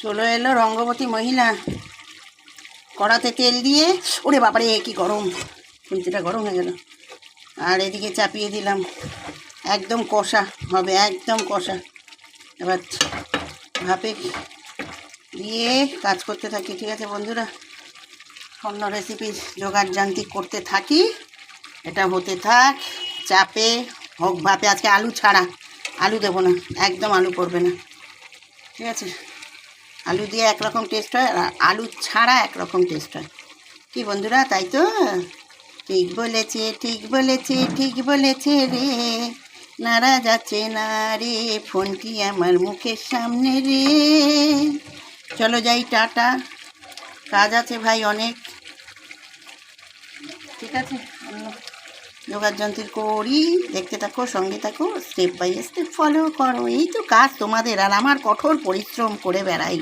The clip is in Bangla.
চলে এলো রঙ্গবতী মহিলা। কড়াতে তেল দিয়ে, ওরে বাবারে কি গরম, খুন্তিটা গরম হয়ে গেল। আর এদিকে চাপিয়ে দিলাম, একদম কষা হবে, একদম কষা। এবার ভাপে দিয়ে কাজ করতে থাকি। ঠিক আছে বন্ধুরা, অন্য রেসিপি জোগাড় যান্ত্রিক করতে থাকি, এটা হতে থাক। চাপে হোক ভাপে, আজকে আলু ছাড়া, আলু দেবো না, একদম আলু পড়বে না। ঠিক আছে, আলু দিয়ে একরকম টেস্ট হয়, আর আলু ছাড়া একরকম টেস্ট হয়। কি বন্ধুরা, তাই তো? ঠিক বলেছে, ঠিক বলেছে, ঠিক বলেছে রে, নাড়া যাচ্ছে না রে ফোনটি আমার মুখের সামনে রে। চলো যাই, টাটা, কাজ আছে ভাই অনেক। ঠিক আছে, জোগাড় যন্ত্র করি, দেখতে থাকো, সঙ্গে থাকো, স্টেপ বাই স্টেপ ফলো করো। এই তো কাজ তোমাদের, আর আমার কঠোর পরিশ্রম করে বেড়াই।